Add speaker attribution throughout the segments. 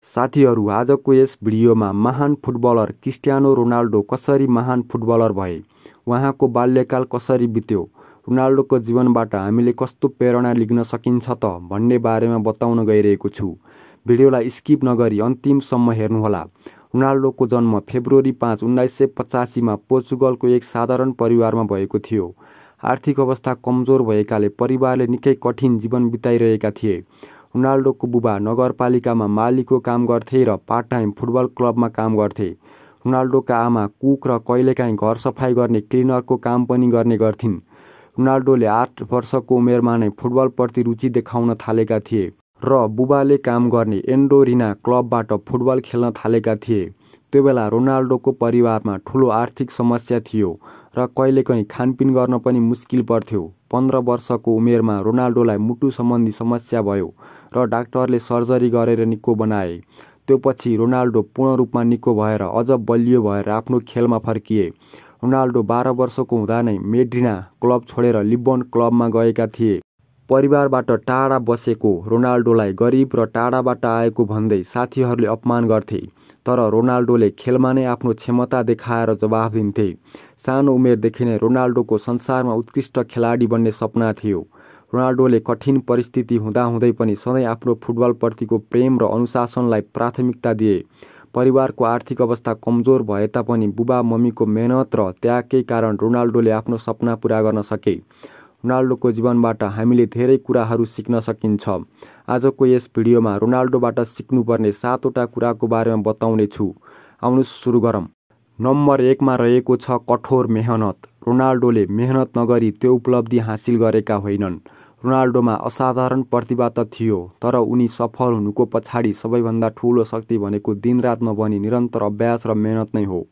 Speaker 1: साथीहरू, आजको यस भिडियोमा महान फुटबलर क्रिस्टियानो रोनाल्डो कसरी महान फुटबलर भए, उहाँको बाल्यकाल कसरी बित्यो, रोनाल्डोको जीवनबाट हामीले कस्तो प्रेरणा लिन सकिन्छ त भन्ने बारेमा बताउन गइरहेको छु। भिडियोलाई स्किप नगरी अन्तिमसम्म हेर्नुहोला। रोनाल्डोको जन्म फेब्रुअरी 5, 1985 मा पोर्चुगलको एक साधारण परिवारमा भएको थियो। आर्थिक अवस्था कमजोर भएकाले परिवारले निकै कठिन जीवन बिताइरहेका थिए। रोनाल्डोको बुबा नगरपालिकामा मालीको काम गर्थे र पार्ट टाइम फुटबल क्लबमा काम गर्थे। रोनाल्डोका आमा कुक र कहिलेकाहीँ घर सफाई गर्ने क्लिनरको काम पनि गर्ने गर्थिन्। रोनाल्डोले 8 वर्षको उमेरमा नै फुटबलप्रति रुचि देखाउन थालेका थिए र बुबाले काम गर्ने एन्डोरिना क्लबबाट फुटबल खेल्न थालेका थिए। त्यो बेला रोनाल्डोको परिवारमा ठुलो आर्थिक समस्या थियो र कहिलेकाहीँ खानपिन गर्न पनि मुस्किल पर्थ्यो। 15 वर्षको उमेरमा रोनाल्डोलाई मुटु सम्बन्धी समस्या भयो र डाक्टरले सर्जरी गरेर निको बनाए। त्यो पछि रोनाल्डो पूर्ण रूपमा निको भएर अझ बलियो भएर आफ्नो खेलमा फर्किए। रोनाल्डो 12 वर्षको हुँदा नै मेड्रिना क्लब छोडेर लिस्बन क्लबमा गएका थिए। परिवारबाट टाढा बसेको रोनाल्डोलाई गरिब र टाढाबाट आएको भन्दै साथीहरूले अपमान गर्थे। तर रोनाल्डोले खेलमा नै आफ्नो क्षमता देखाएर जवाफ दिन्थे। सानो उमेरदेखि नै रोनाल्डोको संसारमा उत्कृष्ट खेलाडी बन्ने सपना थियो। रोनाल्डोले कठिन परिस्थिति हुँदाहुँदै पनि सधैँ आफ्नो फुटबलप्रतिको प्रेम र अनुशासनलाई प्राथमिकता दिए। परिवारको आर्थिक अवस्था कमजोर भए तापनि बुबा मम्मीको मेहनत र त्यागकै कारण रोनाल्डोले आफ्नो सपना पूरा गर्न सके। रोनाल्डोको जीवनबाट हामीले धेरै कुराहरू सिक्न सकिन्छ। आजको यस भिडियोमा रोनाल्डोबाट सिक्नुपर्ने 7 वटा कुराको बारेमा बताउने छु। आउनुहोस् सुरु गरौँ। नम्बर 1 मा रहेको छ कठोर मेहनत। रोनाल्डोले मेहनत नगरी त्यो उपलब्धि हासिल गरेका होइनन्। रोनाल्डोमा असाधारण प्रतिभा त थियो, तर उनी सफल हुनुको पछाडि सबैभन्दा ठुलो शक्ति भनेको दिनरात नभनी निरन्तर अभ्यास र मेहनत नै हो।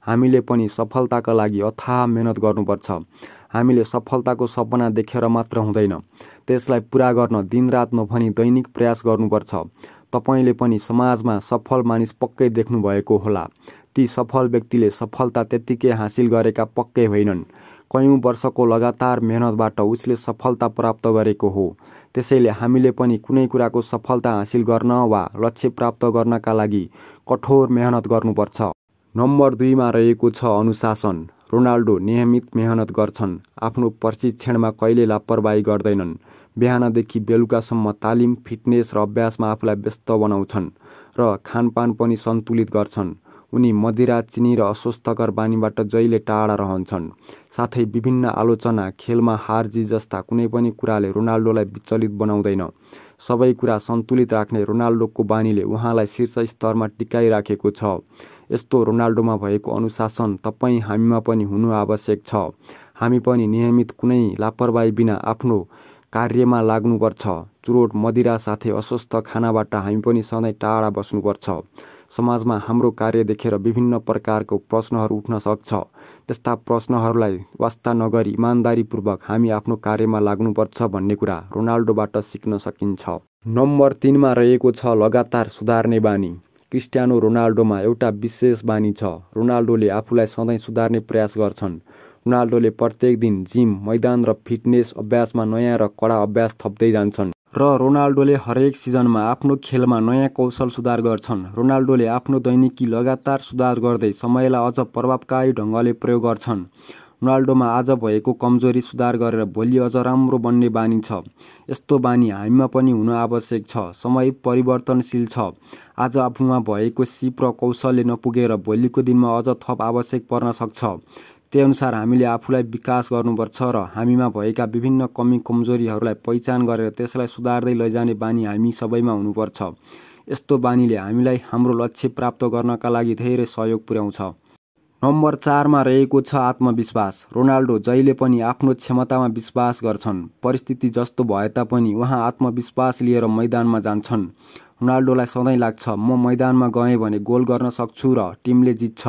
Speaker 1: हामीले पनि सफलताका लागि अथाह मेहनत गर्नुपर्छ। हामीले सफलताको सपना देखेर मात्र हुँदैन, त्यसलाई पुरा गर्न दिनरात नभनी दैनिक प्रयास गर्नुपर्छ। तपाईले पनि समाजमा सफल मानिस पक्कै देख्नुभएको होला। ती सफल व्यक्तिले सफलता त्यत्तिकै हासिल गरेका पक्कै होइनन्। कयौं वर्षको लगातार मेहनतबाट उसले सफलता प्राप्त गरेको हो। त्यसैले हामीले पनि कुनै कुराको सफलता हासिल गर्न वा लक्ष्य प्राप्त गर्नका लागि कठोर मेहनत गर्नुपर्छ। नम्बर 2 मा रहेको छ अनुशासन। रोनाल्डो नियमित मेहनत गर्छन्। आफ्नो प्रशिक्षणमा कहिले लापरवाही गर्दैनन्। बिहानदेखि बेलुकासम्म तालिम, फिटनेस र अभ्यासमा आफूलाई व्यस्त बनाउँछन् र खानपान पनि सन्तुलित गर्छन्। उनी मदिरा, चिनी र अस्वास्थ्यकर बानीबाट जहिले टाढा रहन्छन्। साथै विभिन्न आलोचना, खेलमा हार जित जस्ता कुनै पनि कुराले रोनाल्डोलाई विचलित बनाउँदैन। सबै कुरा सन्तुलित राख्ने रोनाल्डोको बानीले उहाँलाई शीर्ष स्तरमा टिकाइराखेको छ। यस्तो रोनाल्डोमा भएको अनुशासन तपाईँ हामीमा पनि हुनु आवश्यक छ। हामी पनि नियमित कुनै लापरवाही बिना आफ्नो कार्यमा लाग्नुपर्छ। चुरोट, मदिरा साथै अस्वस्थ खानाबाट हामी पनि सधैँ टाढा बस्नुपर्छ। समाजमा हाम्रो कार्य देखेर विभिन्न प्रकारको प्रश्नहरू उठ्न सक्छ। त्यस्ता प्रश्नहरूलाई वास्ता नगरी इमान्दारीपूर्वक हामी आफ्नो कार्यमा लाग्नुपर्छ भन्ने कुरा रोनाल्डोबाट सिक्न सकिन्छ। नम्बर 3 मा रहेको छ लगातार सुधार्ने बानी। क्रिस्टियानो रोनाल्डोमा एउटा विशेष बानी छ। रोनाल्डोले आफूलाई सधैँ सुधार्ने प्रयास गर्छन्। रोनाल्डोले प्रत्येक दिन जिम, मैदान र फिटनेस अभ्यासमा नयाँ र कडा अभ्यास थप्दै जान्छन्। र रोनाल्डोले हरेक सिजनमा आफ्नो खेलमा नयाँ कौशल सुधार गर्छन्। रोनाल्डोले आफ्नो दैनिकी लगातार सुधार गर्दै समयलाई अझ प्रभावकारी ढङ्गले प्रयोग गर्छन्। रोनाल्डोमा आज भएको कमजोरी सुधार गरेर भोलि अझ राम्रो बन्ने बानी छ। यस्तो बानी हामीमा पनि हुन आवश्यक छ। समय परिवर्तनशील छ। आज आफूमा भएको सिप र कौशलले नपुगेर भोलिको दिनमा अझ थप आवश्यक पर्न सक्छ। त्यही अनुसार हामीले आफूलाई विकास गर्नुपर्छ र हामीमा भएका विभिन्न कमी कमजोरीहरूलाई पहिचान गरेर त्यसलाई सुधार्दै लैजाने बानी हामी सबैमा हुनुपर्छ। यस्तो बानीले हामीलाई हाम्रो लक्ष्य प्राप्त गर्नका लागि धेरै सहयोग पुर्याउँछ। नम्बर 4 मा रहेको छ आत्मविश्वास। रोनाल्डो जहिले पनि आफ्नो क्षमतामा विश्वास गर्छन्। परिस्थिति जस्तो भए तापनि उहाँ आत्मविश्वास लिएर मैदानमा जान्छन्। रोनाल्डोलाई सधैँ लाग्छ, म मैदानमा गएँ भने गोल गर्न सक्छु र टिमले जित्छ।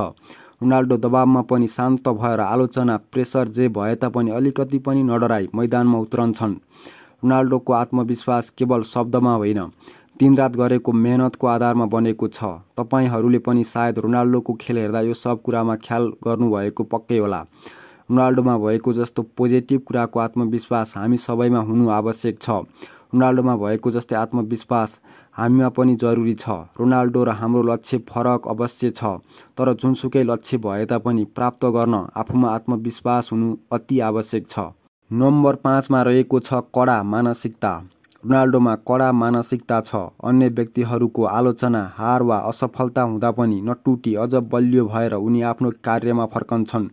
Speaker 1: रोनाल्डो दबावमा पनि शान्त भएर आलोचना, प्रेसर जे भए तापनि अलिकति पनि नडराई मैदानमा उत्रन्छन्। रोनाल्डोको आत्मविश्वास केवल शब्दमा होइन, दिनरात गरेको मेहनतको आधारमा बनेको छ। तपाईहरूले पनि सायद रोनाल्डोको खेल हेर्दा यो सब कुरामा ख्याल गर्नुभएको पक्कै होला। रोनाल्डोमा भएको जस्तो पोजिटिभ कुराको आत्मविश्वास हामी सबैमा हुनु आवश्यक छ। रोनाल्डोमा भएको जस्तै आत्मविश्वास हामीमा पनि जरुरी छ। रोनाल्डो र हाम्रो लक्ष्य फरक अवश्य छ, तर जुनसुकै लक्ष्य भए तापनि प्राप्त गर्न आफूमा आत्मविश्वास हुनु अति आवश्यक छ। नम्बर 5 मा रहेको छ कडा मानसिकता। रोनाल्डोमा कडा मानसिकता छ। अन्य व्यक्तिहरूको आलोचना, हार वा असफलता हुँदा पनि नटुटी अझ बलियो भएर उनी आफ्नो कार्यमा फर्कन्छन्।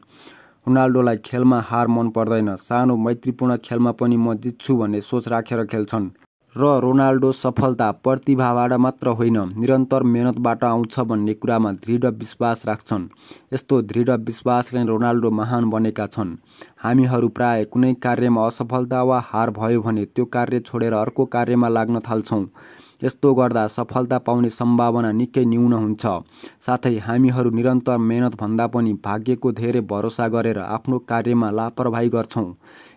Speaker 1: रोनाल्डोलाई खेलमा हार मन पर्दैन। सानो मैत्रीपूर्ण खेलमा पनि म जित्छु भन्ने सोच राखेर खेल्छन्। र रोनाल्डो सफलता प्रतिभाबाट मात्र होइन, निरन्तर मेहनतबाट आउँछ भन्ने कुरामा दृढ विश्वास राख्छन्। यस्तो दृढ विश्वासले रोनाल्डो महान बनेका छन्। हामीहरू प्राय कुनै कार्यमा असफलता वा हार भयो भने त्यो कार्य छोडेर अर्को कार्यमा लाग्न थाल्छौँ। यस्तो गर्दा सफलता पाउने सम्भावना निकै न्यून हुन्छ। साथै हामीहरू निरन्तर मेहनत भन्दा पनि भाग्यको धेरै भरोसा गरेर आफ्नो कार्यमा लापरवाही गर्छौँ।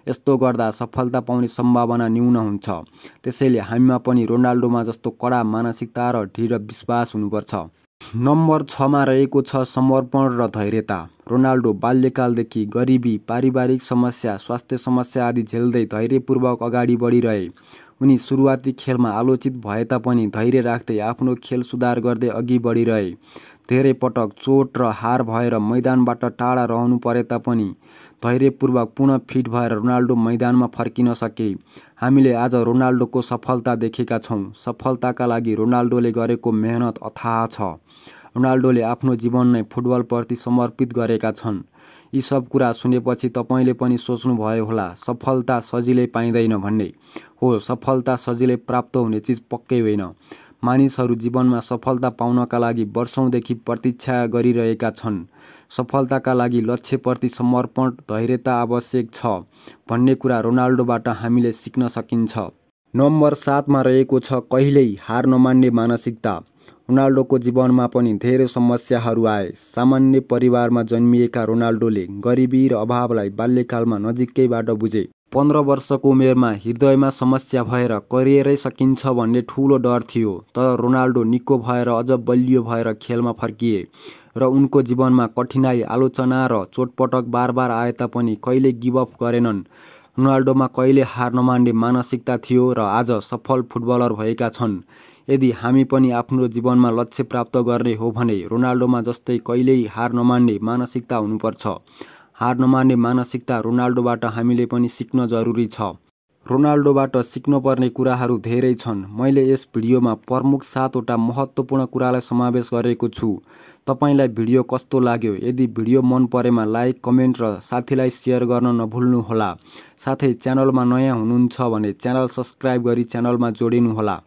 Speaker 1: यस्तो गर्दा सफलता पाउने सम्भावना न्यून हुन्छ। त्यसैले हामीमा पनि रोनाल्डोमा जस्तो कडा मानसिकता र दृढ विश्वास हुनुपर्छ। नम्बर 6 मा रहेको छ समर्पण र धैर्यता। रोनाल्डो बाल्यकालदेखि गरिबी, पारिवारिक समस्या, स्वास्थ्य समस्या आदि झेल्दै धैर्यपूर्वक अगाडि बढिरहे। उनी सुरुवाती खेलमा आलोचित भए तापनि धैर्य राख्दै आफ्नो खेल सुधार गर्दै अघि बढिरहे। धेरै पटक चोट र हार भएर मैदानबाट टाढा रहनु परे तापनि धैर्यपूर्वक पुनः फिट भएर रोनाल्डो मैदानमा फर्किन सके। हामीले आज रोनाल्डोको सफलता देखेका छौँ। सफलताका लागि रोनाल्डोले गरेको मेहनत अथाह छ। रोनाल्डोले आफ्नो जीवन नै फुटबलप्रति समर्पित गरेका छन्। यी सब कुरा सुनेपछि तपाईँले पनि सोच्नुभयो होला, सफलता सजिलै पाइँदैन भन्ने। हो, सफलता सजिलै प्राप्त हुने चिज पक्कै होइन। मानिसहरू जीवनमा सफलता पाउनका लागि वर्षौंदेखि प्रतीक्षा गरिरहेका छन्। सफलताका लागि लक्ष्यप्रति समर्पण, धैर्यता आवश्यक छ भन्ने कुरा रोनाल्डोबाट हामीले सिक्न सकिन्छ। नम्बर 7 मा रहेको छ कहिल्यै हार नमान्ने मानसिकता। रोनाल्डोको जीवनमा पनि धेरै समस्याहरू आए। सामान्य परिवारमा जन्मिएका रोनाल्डोले गरिबी र अभावलाई बाल्यकालमा नजिकैबाट बुझे। 15 वर्षको उमेरमा हृदयमा समस्या भएर करियरै सकिन्छ भन्ने ठूलो डर थियो। तर रोनाल्डो निको भएर अझ बलियो भएर खेलमा फर्किए र उनको जीवनमा कठिनाई, आलोचना र चोटपटक बारबार आए तापनि कहिले गिभ अप गरेनन्। रोनाल्डोमा कहिले हार नमान्ने मानसिकता थियो र आज सफल फुटबलर भएका छन्। यदि हामी पनि आफ्नो जीवनमा लक्ष्य प्राप्त गर्ने हो भने रोनाल्डोमा जस्तै कहिल्यै हार नमान्ने मानसिकता हुनुपर्छ। हार नमान्ने मानसिकता रोनाल्डोबाट हामीले पनि सिक्न जरुरी छ। रोनाल्डोबाट सिक्नुपर्ने कुराहरू धेरै छन्। मैले यस भिडियोमा प्रमुख 7 वटा महत्त्वपूर्ण कुरालाई समावेश गरेको छु। तपाईलाई भिडियो कस्तो लाग्यो? यदि भिडियो मन परेमा लाइक, कमेन्ट र साथीलाई सेयर गर्न नभुल्नुहोला। साथै च्यानलमा नयाँ हुनुहुन्छ भने च्यानल सब्स्क्राइब गरी च्यानलमा जोडिनुहोला।